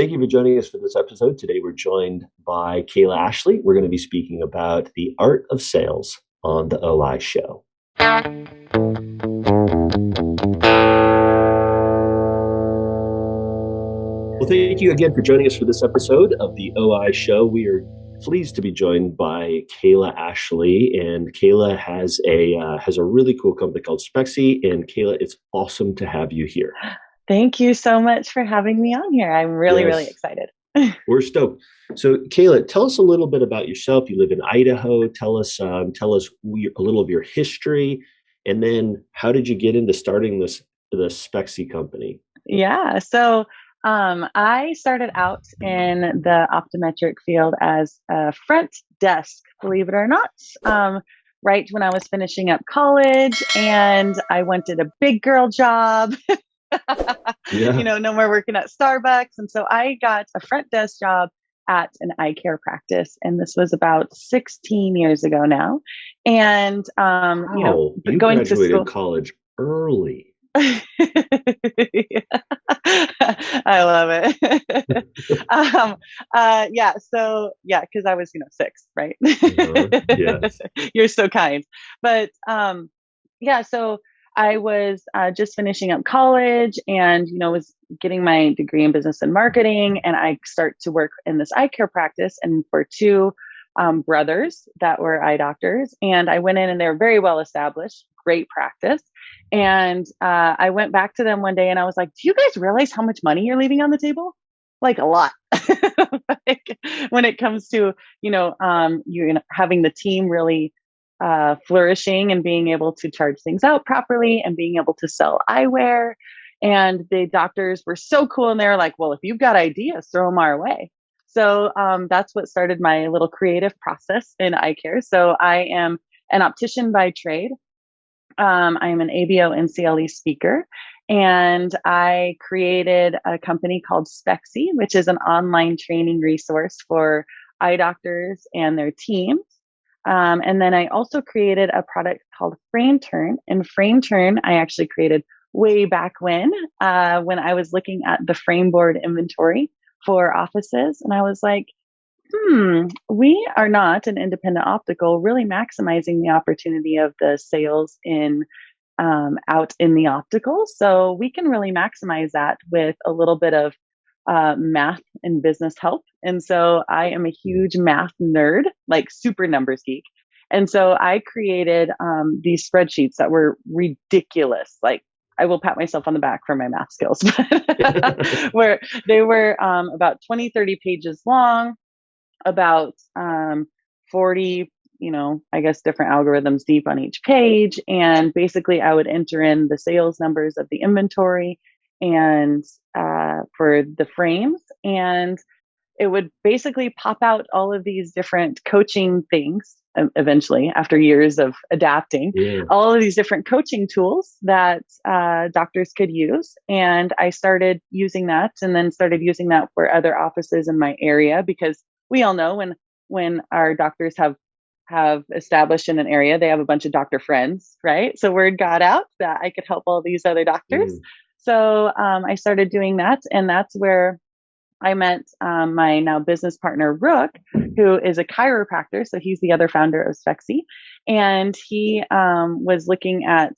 Thank you for joining us for this episode. Today we're joined by Kayla Ashley. We're going to be speaking about the art of sales on the OI show. Well, thank you again for joining us for this episode of the OI show. We are pleased to be joined by Kayla Ashley, and Kayla has a really cool company called Spexy. And Kayla, it's awesome to have you here. Thank you so much for having me on here. I'm really Yes, excited. we're stoked. So, Kayla, tell us a little bit about yourself. You live in Idaho. Tell us a little of your history, and then how did you get into starting the Spexy company? Yeah. So I started out in the optometric field as a front desk, believe it or not. Right when I was finishing up college, and I wanted a big girl job. Yeah. No more working at Starbucks. And so I got a front desk job at an eye care practice. And this was about 16 years ago now. And, Wow, you going to graduated school. college early. I love it. Yeah. So yeah, because I was, six, right? Yes. You're so kind. But yeah, so I was just finishing up college and, was getting my degree in business and marketing. And I start to work in this eye care practice and for two brothers that were eye doctors. And I went in and they were very well established, great practice. And I went back to them one day and I was like, do you guys realize how much money you're leaving on the table? Like a lot. Like, when it comes to, having the team really flourishing and being able to charge things out properly and being able to sell eyewear. And the doctors were so cool. And they're like, well, if you've got ideas, throw them our way. So that's what started my little creative process in eye care. So I am an optician by trade. I am an ABO and CLE speaker. And I created a company called Spexy, which is an online training resource for eye doctors and their teams. And then I also created a product called Frame Turn. And Frame Turn, I actually created way back when I was looking at the frame board inventory for offices. And I was like, we are not an independent optical really maximizing the opportunity of the sales in out in the optical. So we can really maximize that with a little bit of math and business help. And so I am a huge math nerd, like super numbers geek. And so I created these spreadsheets that were ridiculous. Like, I will pat myself on the back for my math skills, where they were about 20, 30 pages long, about 40, I guess different algorithms deep on each page. And basically I would enter in the sales numbers of the inventory and for the frames. And it would basically pop out all of these different coaching things eventually after years of adapting, Yeah. all of these different coaching tools that doctors could use. And I started using that and then started using that for other offices in my area, because we all know when our doctors have established in an area, they have a bunch of doctor friends, right? So word got out that I could help all these other doctors. So I started doing that. And that's where I met my now business partner, Rook, who is a chiropractor. So he's the other founder of Spexy. And he was looking at,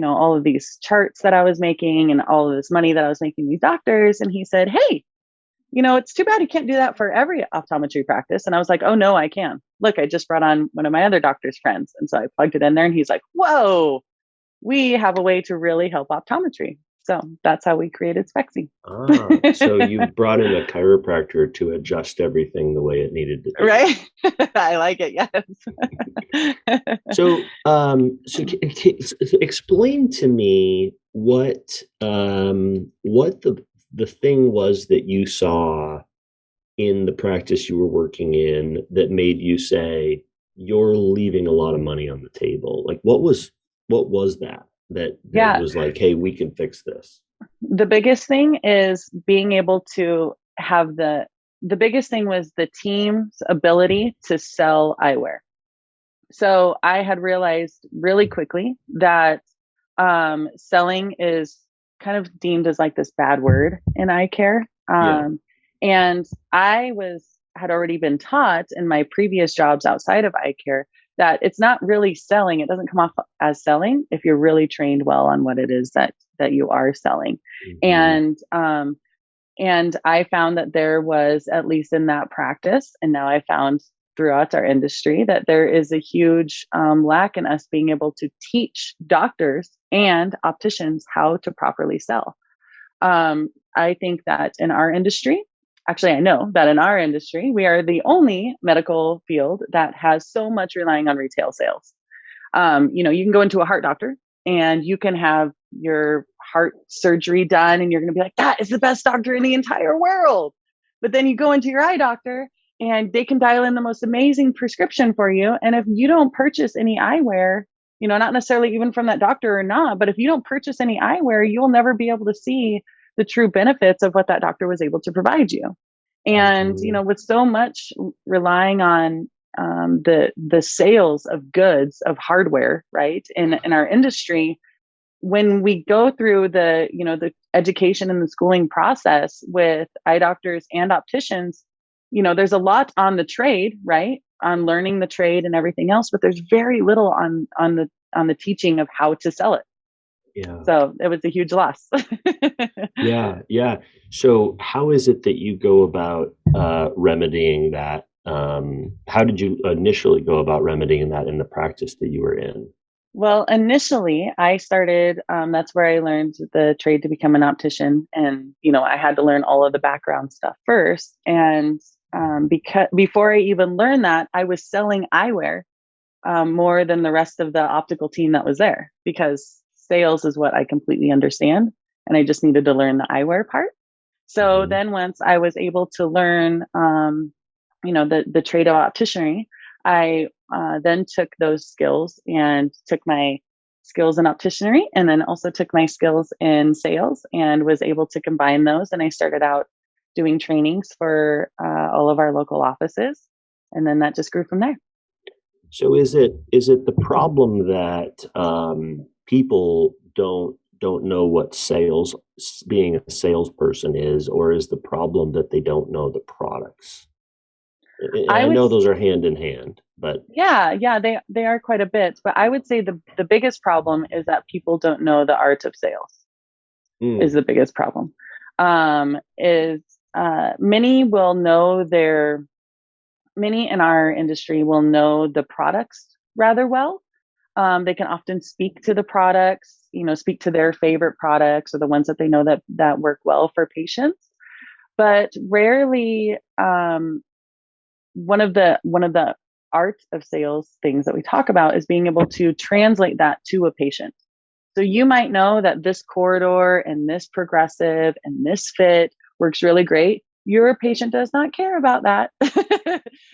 all of these charts that I was making and all of this money that I was making these doctors. And he said, hey, it's too bad you can't do that for every optometry practice. And I was like, oh no, I can. Look, I just brought on one of my other doctor's friends. And so I plugged it in there and he's like, whoa, we have a way to really help optometry. So that's how we created Spexy. So you brought in a chiropractor to adjust everything the way it needed to be. Right? I like it. Yes. So, explain to me what the thing was that you saw in the practice you were working in that made you say you're leaving a lot of money on the table. Like, what was that Yeah. was like, hey, we can fix this? The biggest thing is being able to have the biggest thing was the team's ability to sell eyewear. So I had realized really quickly that selling is kind of deemed as like this bad word in eye care. Yeah. And had already been taught in my previous jobs outside of eye care that it's not really selling. It doesn't come off as selling if you're really trained well on what it is that you are selling. Mhm. And I found that there was, at least in that practice, and now I found throughout our industry, that there is a huge lack in us being able to teach doctors and opticians how to properly sell. I think that in our industry, actually, I know that in our industry, we are the only medical field that has so much relying on retail sales. You can go into a heart doctor and you can have your heart surgery done and you're going to be like, that is the best doctor in the entire world. But then you go into your eye doctor and they can dial in the most amazing prescription for you. And if you don't purchase any eyewear, not necessarily even from that doctor or not, but if you don't purchase any eyewear, you'll never be able to see the true benefits of what that doctor was able to provide you. And, Mhm. with so much relying on the sales of goods, of hardware, right, in our industry, when we go through the education and the schooling process with eye doctors and opticians, there's a lot on the trade, right, on learning the trade and everything else, but there's very little on the teaching of how to sell it. Yeah. So it was a huge loss. Yeah, yeah. So, how is it that you go about remedying that? How did you initially go about remedying that in the practice that you were in? Well, initially, I started, that's where I learned the trade to become an optician. And, I had to learn all of the background stuff first. And because before I even learned that, I was selling eyewear more than the rest of the optical team that was there, because sales is what I completely understand. And I just needed to learn the eyewear part. So Mhm. then once I was able to learn, the trade of opticianry, I then took those skills and took my skills in opticianry and then also took my skills in sales and was able to combine those. And I started out doing trainings for all of our local offices. And then that just grew from there. So, is it the problem that people don't know what being a salesperson is, or is the problem that they don't know the products? And I I would, know those are hand in hand, but yeah, they are quite a bit, but I would say the biggest problem is that people don't know the art of sales. Is mm, the biggest problem. Is Many will know many in our industry will know the products rather well. They can often speak to the products, speak to their favorite products or the ones that they know that work well for patients, but rarely. One of the art of sales things that we talk about is being able to translate that to a patient. So you might know that this corridor and this progressive and this fit works really great. Your patient does not care about that.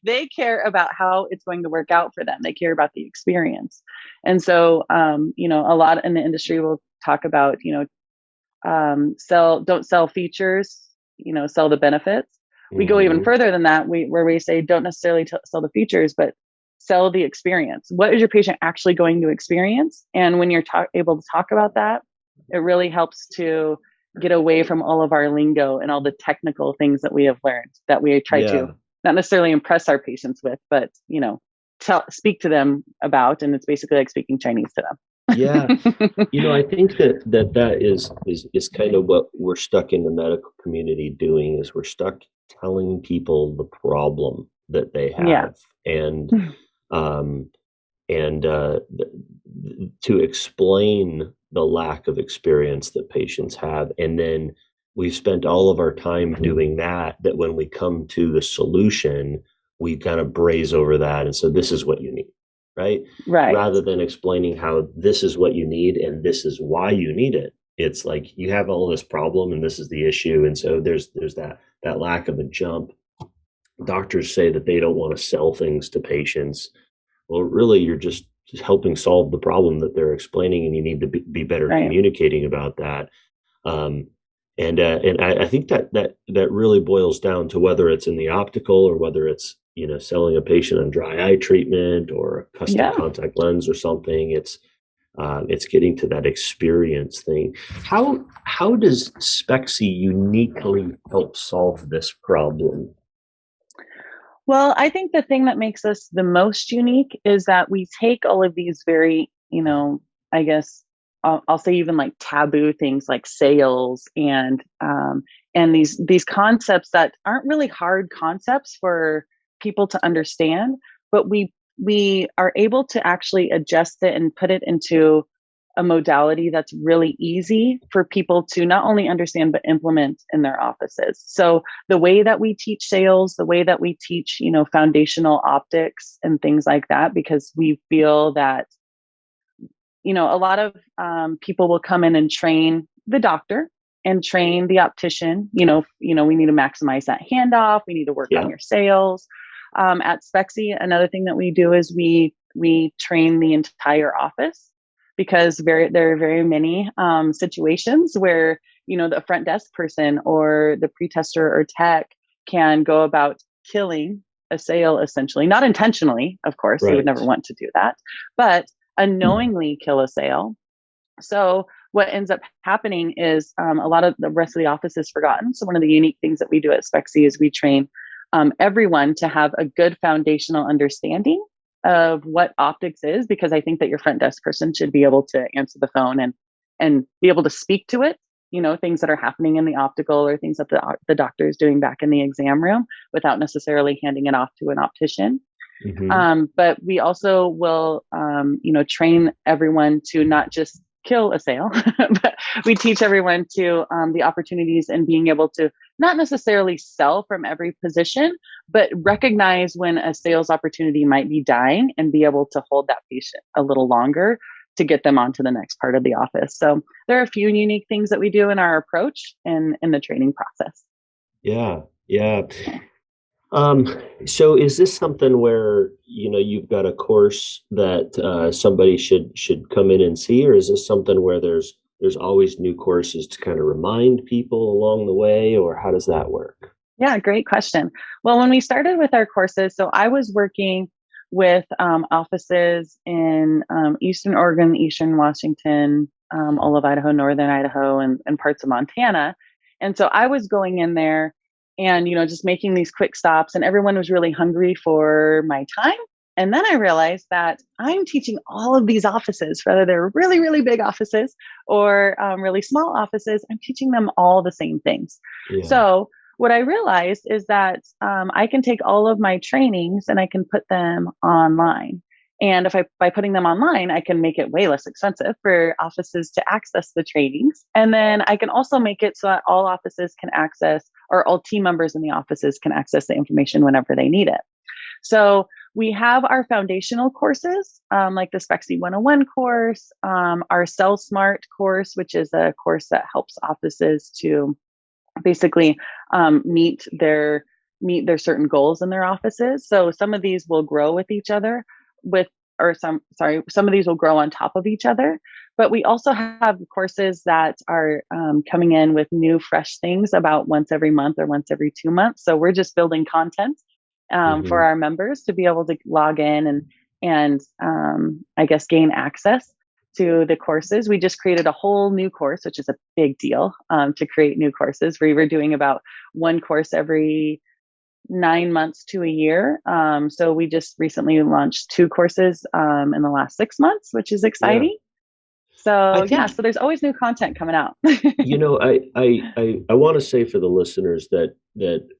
They care about how it's going to work out for them. They care about the experience. And so, a lot in the industry will talk about, don't sell features, sell the benefits. We go even mhm. further than that, where we say don't necessarily sell the features, but sell the experience. What is your patient actually going to experience? And when you're able to talk about that, it really helps to get away from all of our lingo and all the technical things that we have learned that we try to Yeah, not necessarily impress our patients with, but speak to them about. And it's basically like speaking Chinese to yeah. them. I think that is kind of what we're stuck in the medical community doing, is we're stuck telling people the problem that they Yeah. have, um to explain the lack of experience that patients have, and then we've spent all of our time doing that when we come to the solution, we kind of braze over that, and so this is what you need, right? Right. Rather than explaining how this is what you need and this is why you need it. It's like you have all this problem and this is the issue, and so there's that lack of a jump. Doctors say that they don't want to sell things to patients. Well, really, you're just helping solve the problem that they're explaining, and you need to be better Right. communicating about that. Um, and I think that really boils down to whether it's in the optical or whether it's selling a patient a dry eye treatment or a custom Yeah. contact lens or something. It's getting to that experience thing. How does Spexy uniquely help solve this problem? Well, I think the thing that makes us the most unique is that we take all of these very, I guess I'll say even like taboo things like sales and these concepts that aren't really hard concepts for people to understand, but we are able to actually adjust it and put it into a modality that's really easy for people to not only understand but implement in their offices. So the way that we teach sales, the way that we teach, foundational optics and things like that, because we feel that, a lot of people will come in and train the doctor and train the optician. We need to maximize that handoff. We need to work on Yeah. your sales. At Spexy, another thing that we do is we train the entire office because there are very many situations where the front desk person or the pre-tester or tech can go about killing a sale, essentially, not intentionally, of course, they would Right. never want to do that, but unknowingly kill a sale. So what ends up happening is a lot of the rest of the office is forgotten. So one of the unique things that we do at Spexy is we train everyone to have a good foundational understanding of what optics is, because I think that your front desk person should be able to answer the phone and be able to speak to it. Things that are happening in the optical or things that the doctor is doing back in the exam room without necessarily handing it off to an optician. Hmm. But we also will, train everyone to not just kill a sale, but we teach everyone to the opportunities and being able to not necessarily sell from every position, but recognize when a sales opportunity might be dying and be able to hold that patient a little longer to get them onto the next part of the office. So there are a few unique things that we do in our approach and in the training process. Yeah. Yeah. Um, so is this something where, you've got a course that somebody should come in and see, or is this something where there's always new courses to kind of remind people along the way, or how does that work? Yeah, great question. Well, when we started with our courses, so I was working with offices in Eastern Oregon, Eastern Washington, all of Idaho, Northern Idaho, and parts of Montana. And so I was going in there and, just making these quick stops, and everyone was really hungry for my time. And then I realized that I'm teaching all of these offices, whether they're really, really big offices or really small offices, I'm teaching them all the same things. Yeah. So what I realized is that I can take all of my trainings and I can put them online. And by putting them online, I can make it way less expensive for offices to access the trainings. And then I can also make it so that all offices can access, or all team members in the offices can access the information whenever they need it. So we have our foundational courses, like the Spexy 101 course, our Sell Smart course, which is a course that helps offices to basically meet their certain goals in their offices. So some of these will grow with each other with or some of these will grow on top of each other. But we also have courses that are coming in with new fresh things about once every month or once every 2 months. So we're just building content for Hmm. our members to be able to log in and I guess gain access to the courses. We just created a whole new course, which is a big deal to create new courses. We were doing about one course every 9 months to a year. So we just recently launched two courses in the last 6 months, which is Yeah. exciting. I So yeah, think so there's always new content coming out. I want to say for the listeners that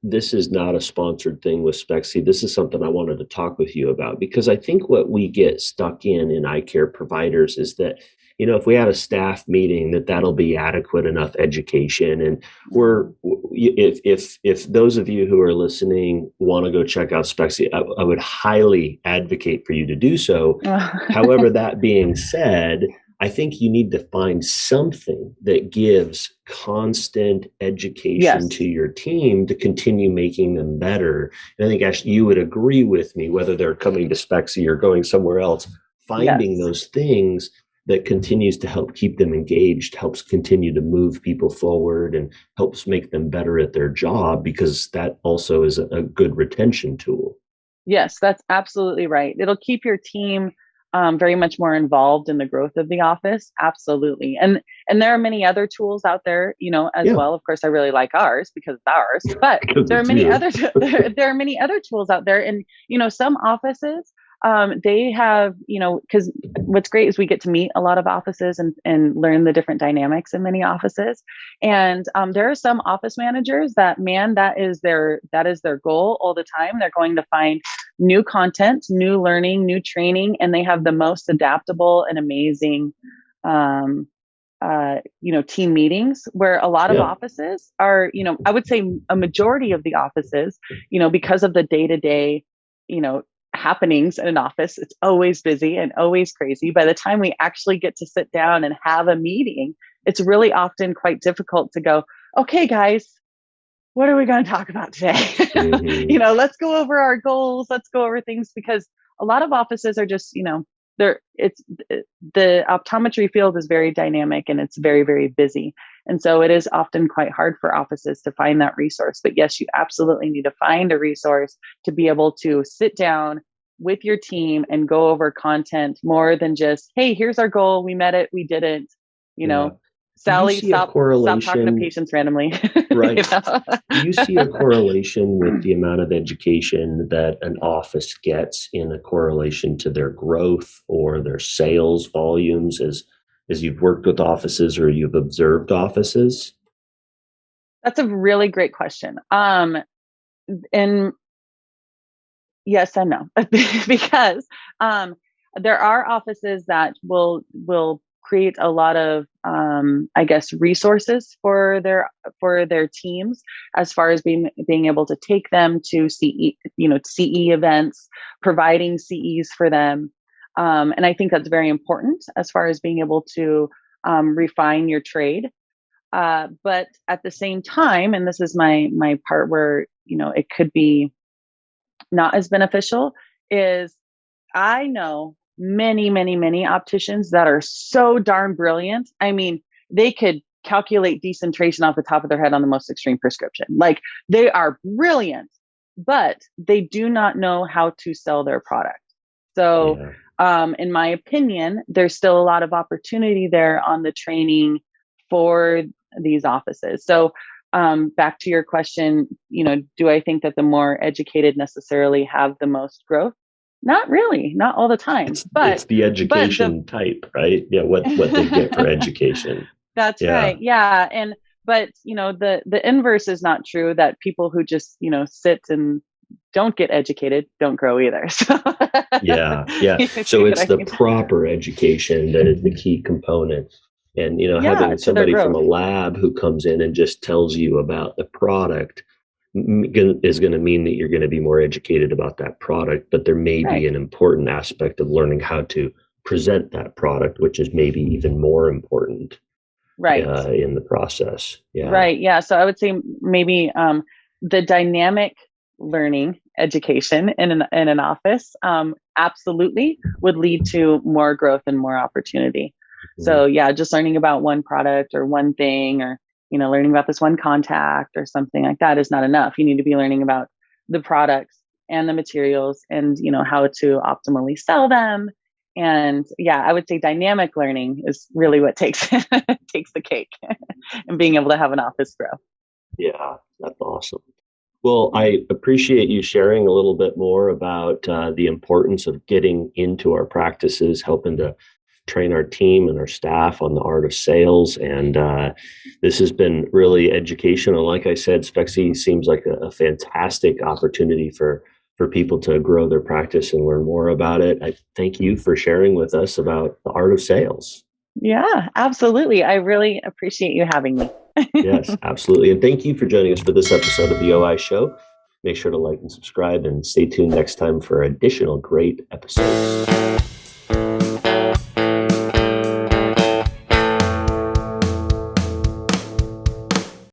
this is not a sponsored thing with Spexy. This is something I wanted to talk with you about, because I think what we get stuck in eye care providers is that, if we have a staff meeting, that'll be adequate enough education. And we're if those of you who are listening want to go check out Spexy, I would highly advocate for you to do so. However, that being said, I think you need to find something that gives constant education to Yes, your team to continue making them better. And I think, Ash, you would agree with me, whether they're coming to Spexy or going somewhere else, finding yes. those things that continues to help keep them engaged, helps continue to move people forward, and helps make them better at their job, because that also is a good retention tool. Yes, that's absolutely right. It'll keep your team very much more involved in the growth of the office. Absolutely. And there are many other tools out there, as Yeah, well. Of course, I really like ours because it's ours, but because there are it's many you. other, there are many other tools out there. And, some offices, they have, because what's great is we get to meet a lot of offices and learn the different dynamics in many offices. And there are some office managers that, man, that is their goal all the time. They're going to find new content, new learning, new training, and they have the most adaptable and amazing, team meetings, where a lot of Yeah, offices are, I would say a majority of the offices, because of the day to day, you know, happenings in an office, it's always busy and always crazy. By the time we actually get to sit down and have a meeting, it's really often quite difficult to go, okay, guys, what are we going to talk about today? hmm, Let's go over our goals. Let's go over things, because a lot of offices are just, the optometry field is very dynamic and it's very, very busy. And so it is often quite hard for offices to find that resource. But yes, you absolutely need to find a resource to be able to sit down with your team and go over content more than just, hey, here's our goal. We met it. We didn't, you yeah. know, Do you Sally, see a stop talking to correlation? patients randomly. you Right. know? Do you see a correlation with the amount of education that an office gets in a correlation to their growth or their sales volumes as you've worked with offices or you've observed offices? That's a really great question. And yes and no, because there are offices that will create a lot of, I guess, resources for their teams, as far as being able to take them to CE events, providing CEs for them, and I think that's very important as far as being able to refine your trade. But at the same time, and this is my part where it could be not as beneficial, is I know many, many, many opticians that are so darn brilliant. I mean, they could calculate decentration off the top of their head on the most extreme prescription. Like, they are brilliant, but they do not know how to sell their product. So, Yeah. in my opinion, there's still a lot of opportunity there on the training for these offices. So, back to your question, do I think that the more educated necessarily have the most growth? Not really, not all the time, It's the but the education type, right? Yeah, what they get for education. that's Yeah. right. Yeah. And but the inverse is not true, that people who just, sit and don't get educated don't grow either. So Yeah, yeah. you So see what it's I the mean? proper education that is the key component. And Yeah, having to their somebody from growth. a lab who comes in and just tells you about the product is going to mean that you're going to be more educated about that product, but there may be Right. an important aspect of learning how to present that product, which is maybe even more important Right. in the process. Yeah. Right. Yeah. So I would say maybe the dynamic learning education in an office, absolutely would lead to more growth and more opportunity. Mhm. So yeah, just learning about one product or one thing, or learning about this one contact or something like that is not enough. You need to be learning about the products and the materials, and how to optimally sell them. And yeah, I would say dynamic learning is really what takes takes the cake. And being able to have an office grow. Yeah, that's awesome. Well, I appreciate you sharing a little bit more about the importance of getting into our practices, helping to train our team and our staff on the art of sales. And this has been really educational. Like I said, Spexy seems like a fantastic opportunity for people to grow their practice and learn more about it. I thank you for sharing with us about the art of sales. Yeah, absolutely. I really appreciate you having me. Yes, absolutely. And thank you for joining us for this episode of the OI Show. Make sure to like and subscribe and stay tuned next time for additional great episodes.